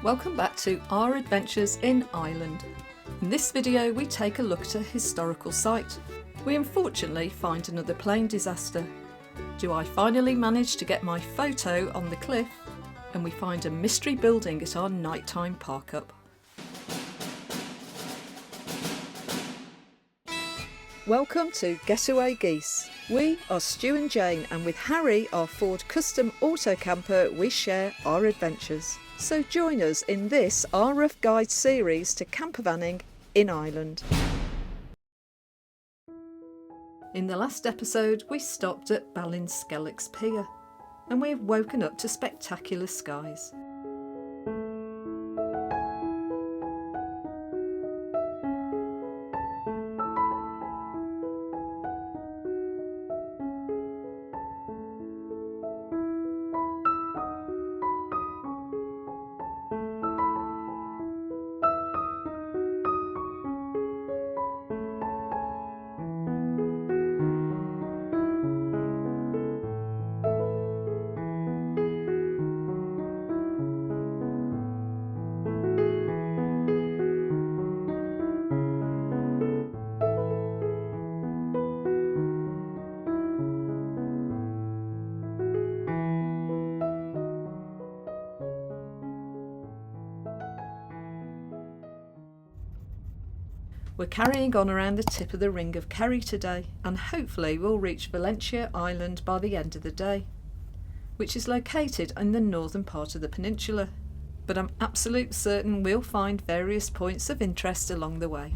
Welcome back to our adventures in Ireland. In this video we take a look at a historical site. We unfortunately find another plane disaster. Do I finally manage to get my photo on the cliff? And we find a mystery building at our nighttime park up. Welcome to GetawayGeese. We are Stu and Jane, and with Harry, our Ford custom auto camper, we share our adventures. So join us in this our rough guide series to campervanning in Ireland. In the last episode we stopped at Ballinskellig's pier and we have woken up to spectacular skies. We're carrying on around the tip of the Ring of Kerry today, and hopefully we'll reach Valentia Island by the end of the day, which is located in the northern part of the peninsula, but I'm absolutely certain we'll find various points of interest along the way.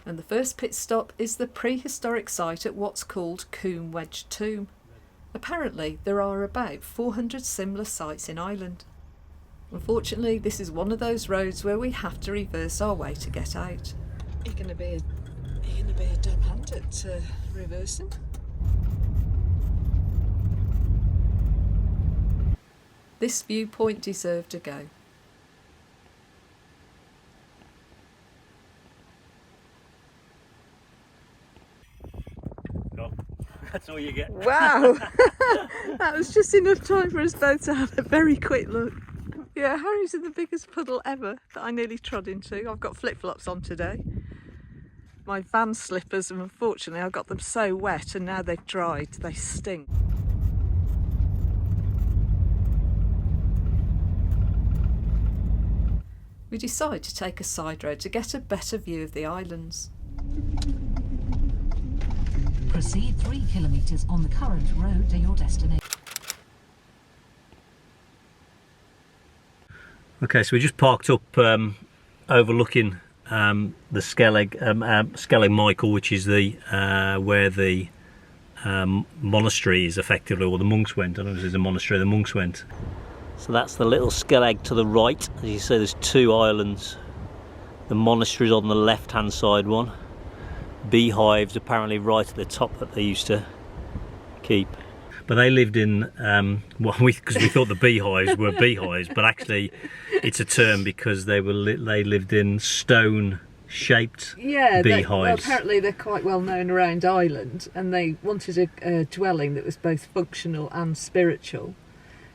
And the first pit stop is the prehistoric site at what's called Coombe Wedge Tomb. Apparently there are about 400 similar sites in Ireland. Unfortunately this is one of those roads where we have to reverse our way to get out. You're going to be a dumb hand at reversing. This viewpoint deserved a go. That's all you get. Wow! That was just enough time for us both to have a very quick look. Yeah, Harry's in the biggest puddle ever that I nearly trod into. I've got flip-flops on today. My van slippers, and unfortunately I got them so wet and now they've dried, they stink. We decide to take a side road to get a better view of the islands. Proceed 3 kilometres on the current road to your destination. Okay, so we just parked up overlooking the Skellig Michael, which is the where the monastery is effectively, or the monks went. I don't know if there's a monastery, the monks went. So that's the little Skellig to the right. As you say, there's 2 islands. The monastery's on the left-hand side one. Beehives apparently right at the top that they used to keep. But they lived in, because we thought the beehives were beehives, but actually it's a term because they lived in stone-shaped beehives. Well, apparently they're quite well known around Ireland, and they wanted a dwelling that was both functional and spiritual.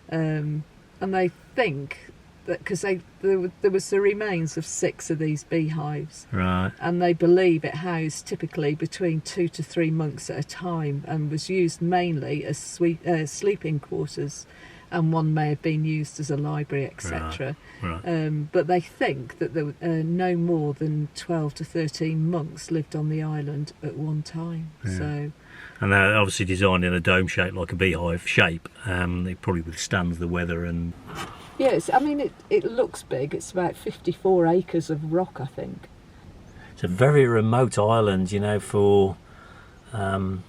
And they think that because there was the remains of 6 of these beehives, right, and they believe it housed typically between 2 to 3 monks at a time and was used mainly as sleeping quarters, and one may have been used as a library, etc. Right. But they think that there were no more than 12 to 13 monks lived on the island at one time. Yeah. So, and they're obviously designed in a dome shape, like a beehive shape. It probably withstands the weather and. Yes, I mean it looks big. It's about 54 acres of rock, I think. It's a very remote island, you know, for 10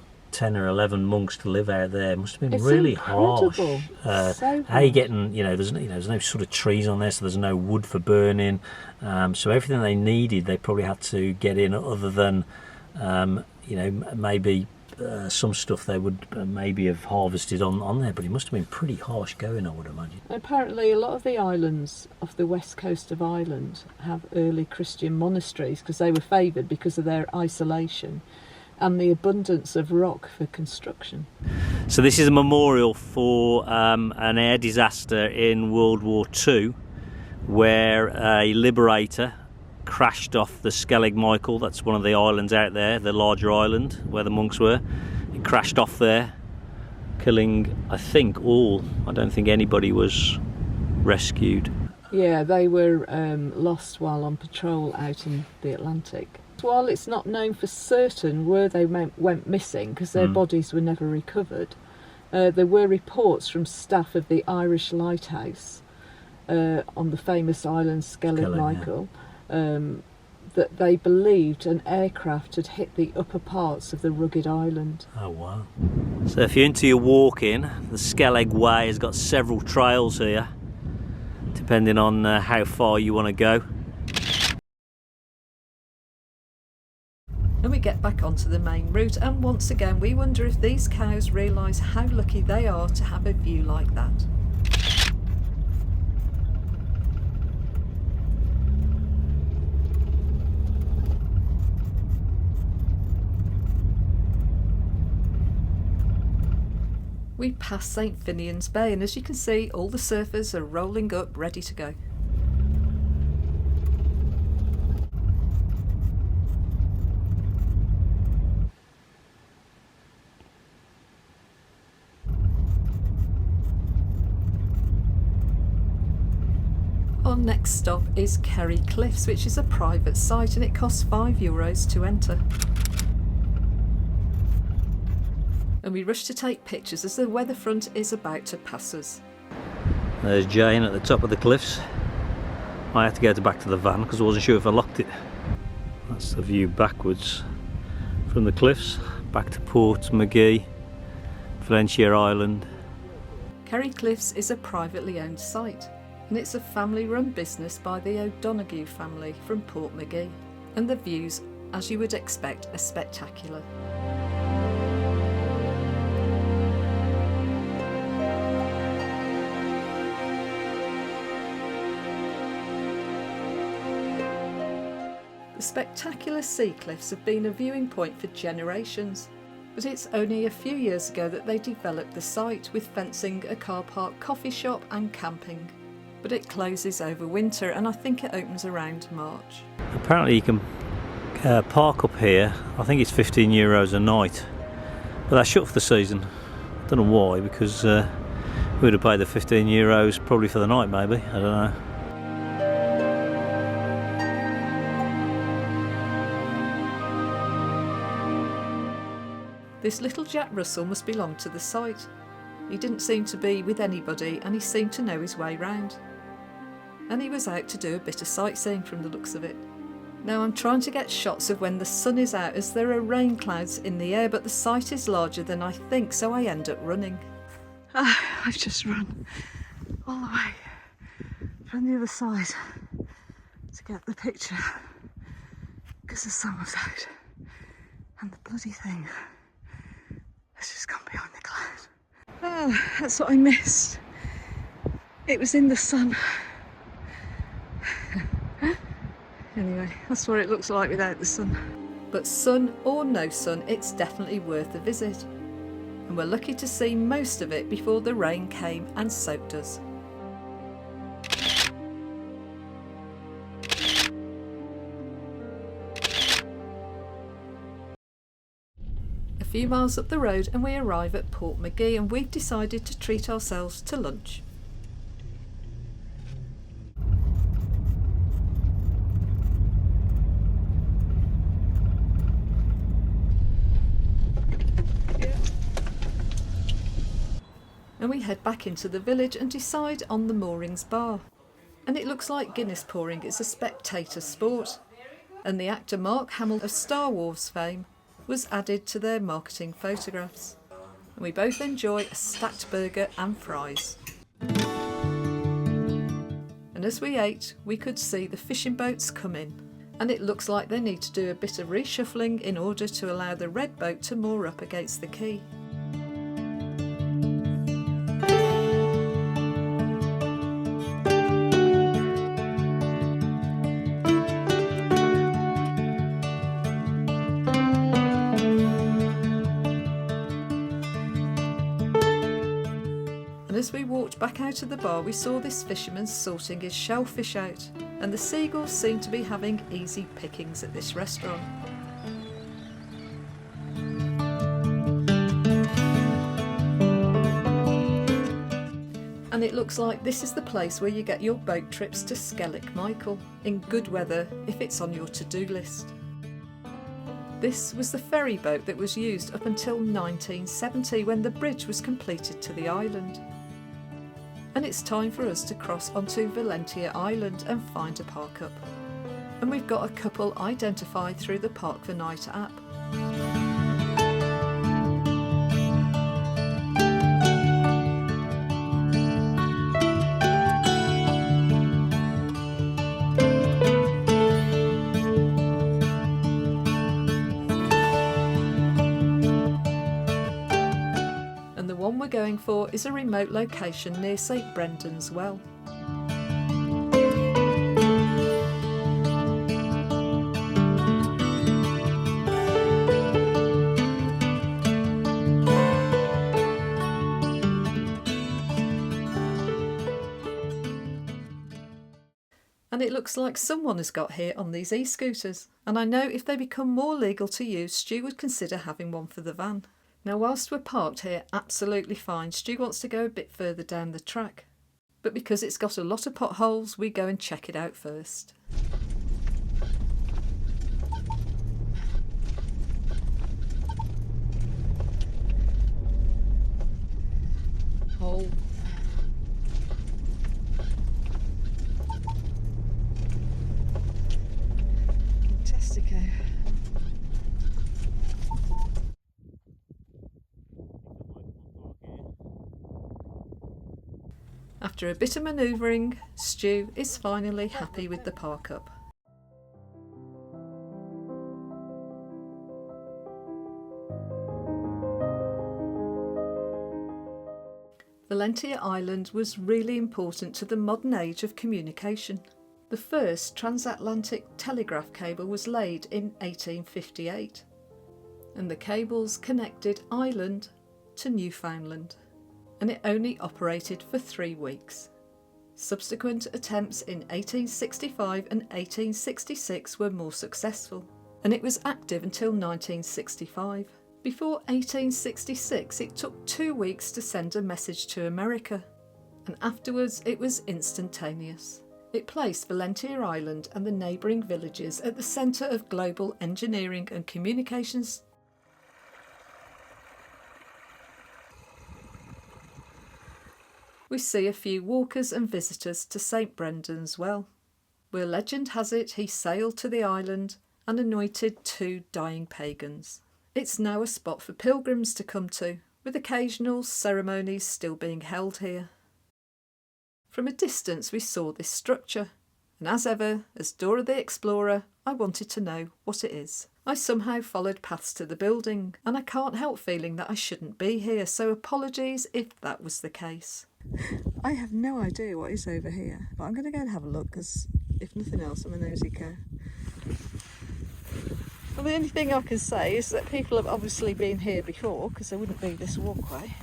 or 11 monks to live out there. It must have been It's really incredible. harsh. So How you getting, there's no sort of trees on there, so there's no wood for burning. So everything they needed, they probably had to get in, other than, maybe some stuff they would maybe have harvested on there, but it must have been pretty harsh going, I would imagine. Apparently a lot of the islands off the west coast of Ireland have early Christian monasteries because they were favoured because of their isolation, and the abundance of rock for construction. So this is a memorial for an air disaster in World War II, where a Liberator crashed off the Skellig Michael. That's one of the islands out there, the larger island where the monks were. It crashed off there, killing, I think, all. I don't think anybody was rescued. Yeah, they were lost while on patrol out in the Atlantic. While it's not known for certain where they went missing, because their bodies were never recovered, there were reports from staff of the Irish lighthouse on the famous island Skellig Michael, that they believed an aircraft had hit the upper parts of the rugged island. Oh wow. So if you're into your walking, the Skellig Way has got several trails here, depending on how far you want to go. And we get back onto the main route, and once again we wonder if these cows realise how lucky they are to have a view like that. We pass St Finian's Bay, and as you can see, all the surfers are rolling up ready to go. Our next stop is Kerry Cliffs, which is a private site, and it costs €5 to enter. And we rush to take pictures as the weather front is about to pass us. There's Jane at the top of the cliffs. I had to go back to the van because I wasn't sure if I locked it. That's the view backwards from the cliffs, back to Port Magee, Valentia Island. Kerry Cliffs is a privately owned site, and it's a family-run business by the O'Donoghue family from Port Magee. And the views, as you would expect, are spectacular. The spectacular sea cliffs have been a viewing point for generations, but it's only a few years ago that they developed the site with fencing, a car park, coffee shop and camping. But it closes over winter, and I think it opens around March. Apparently you can park up here. I think it's €15 a night, but they're shut for the season. I don't know why, because we would have paid the €15 probably for the night, maybe, I don't know. This little Jack Russell must belong to the site. He didn't seem to be with anybody, and he seemed to know his way round. And he was out to do a bit of sightseeing from the looks of it. Now I'm trying to get shots of when the sun is out, as there are rain clouds in the air, but the site is larger than I think, so I end up running. I've just run all the way from the other side to get the picture, because the sun was out and the bloody thing has just gone behind the cloud. Oh, that's what I missed. It was in the sun. Anyway, that's what it looks like without the sun. But sun or no sun, it's definitely worth a visit. And we're lucky to see most of it before the rain came and soaked us. A few miles up the road and we arrive at Port Magee, and we've decided to treat ourselves to lunch. And we head back into the village and decide on the Moorings Bar. And it looks like Guinness pouring is a spectator sport. And the actor Mark Hamill of Star Wars fame was added to their marketing photographs. And we both enjoy a stacked burger and fries. And as we ate, we could see the fishing boats come in. And it looks like they need to do a bit of reshuffling in order to allow the red boat to moor up against the quay. And as we walked back out of the bar, we saw this fisherman sorting his shellfish out, and the seagulls seemed to be having easy pickings at this restaurant. And it looks like this is the place where you get your boat trips to Skellig Michael, in good weather if it's on your to-do list. This was the ferry boat that was used up until 1970 when the bridge was completed to the island. And it's time for us to cross onto Valentia Island and find a park-up. And we've got a couple identified through the Park the Night app. The one we're going for is a remote location near St Brendan's Well. And it looks like someone has got here on these e-scooters, and I know if they become more legal to use, Stu would consider having one for the van. Now whilst we're parked here absolutely fine, Stu wants to go a bit further down the track. But because it's got a lot of potholes, we go and check it out first. Hole. Fantastico. After a bit of manoeuvring, Stu is finally happy with the park-up. Valentia Island was really important to the modern age of communication. The first transatlantic telegraph cable was laid in 1858, and the cables connected Ireland to Newfoundland, and it only operated for 3 weeks. Subsequent attempts in 1865 and 1866 were more successful, and it was active until 1965. Before 1866, it took 2 weeks to send a message to America, and afterwards it was instantaneous. It placed Valentia Island and the neighbouring villages at the centre of global engineering and communications. We see a few walkers and visitors to St Brendan's Well, where legend has it he sailed to the island and anointed 2 dying pagans. It's now a spot for pilgrims to come to, with occasional ceremonies still being held here. From a distance we saw this structure, and as ever, as Dora the Explorer, I wanted to know what it is. I somehow followed paths to the building, and I can't help feeling that I shouldn't be here, so apologies if that was the case. I have no idea what is over here, but I'm going to go and have a look because, if nothing else, I'm a nosy cow. Well, the only thing I can say is that people have obviously been here before because there wouldn't be this walkway,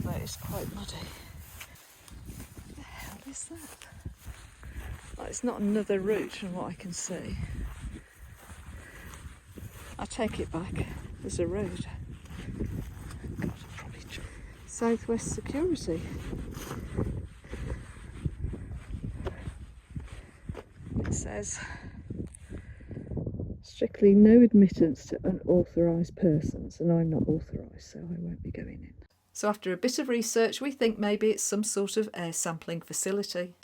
but it's quite muddy. What the hell is that? Well, it's not another route from what I can see. I take it back, there's a road. God, I'm probably Southwest Security. It says strictly no admittance to unauthorised persons, and I'm not authorised, so I won't be going in. So after a bit of research, we think maybe it's some sort of air sampling facility.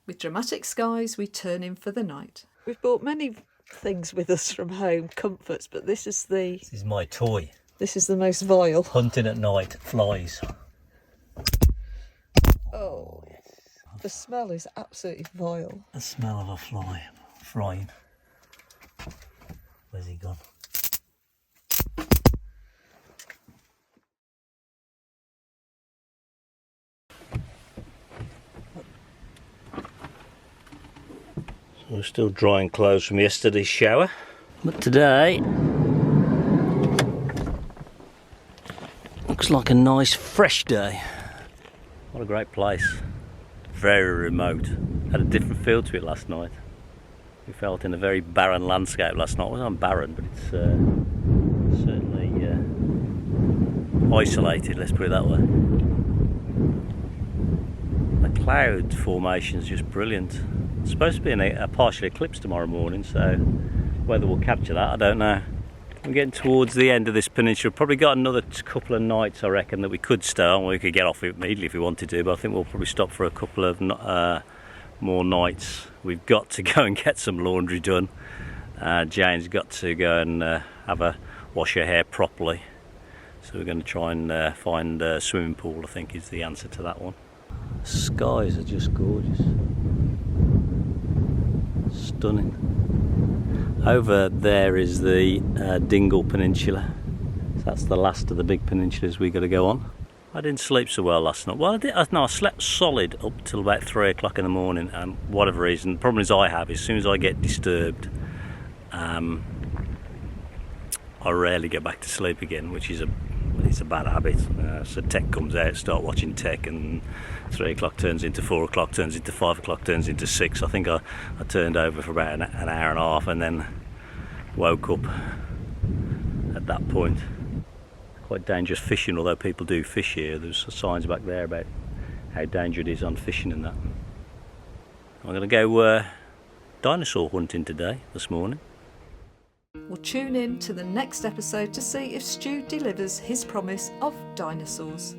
With dramatic skies, we turn in for the night. We've brought many things with us from home, comforts, but this is my toy. This is the most vile. Hunting at night, flies. Oh, the smell is absolutely vile. The smell of a fly frying. Where's he gone? We're still drying clothes from yesterday's shower, but today looks like a nice fresh day. What a great place. Very remote. Had a different feel to it last night. We felt in a very barren landscape last night. It wasn't barren, but it's certainly isolated, let's put it that way. The cloud formation is just brilliant. It's supposed to be a partial eclipse tomorrow morning, so whether we'll capture that, I don't know. We're getting towards the end of this peninsula. Probably got another couple of nights, I reckon, that we could stay on. We could get off immediately if we wanted to, but I think we'll probably stop for a couple of more nights. We've got to go and get some laundry done. Jane's got to go and wash her hair properly. So we're going to try and find a swimming pool, I think is the answer to that one. Skies are just gorgeous. Stunning. Over there is the Dingle Peninsula. So that's the last of the big peninsulas we got to go on. I didn't sleep so well last night. Well, I slept solid up till about 3 o'clock in the morning, and whatever reason. The problem is I have, as soon as I get disturbed, I rarely get back to sleep again, which is it's a bad habit. So tech comes out, start watching tech, and 3 o'clock turns into 4 o'clock, turns into 5 o'clock, turns into 6. I think I turned over for about an hour and a half and then woke up at that point. Quite dangerous fishing, although people do fish here. There's signs back there about how dangerous it is on fishing and that. I'm going to go dinosaur hunting this morning. We'll tune in to the next episode to see if Stu delivers his promise of dinosaurs.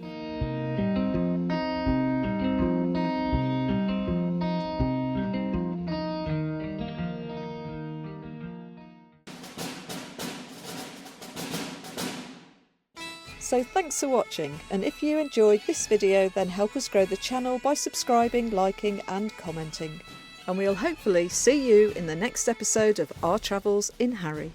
So thanks for watching, and if you enjoyed this video then help us grow the channel by subscribing, liking and commenting. And we'll hopefully see you in the next episode of Our Travels in Harry.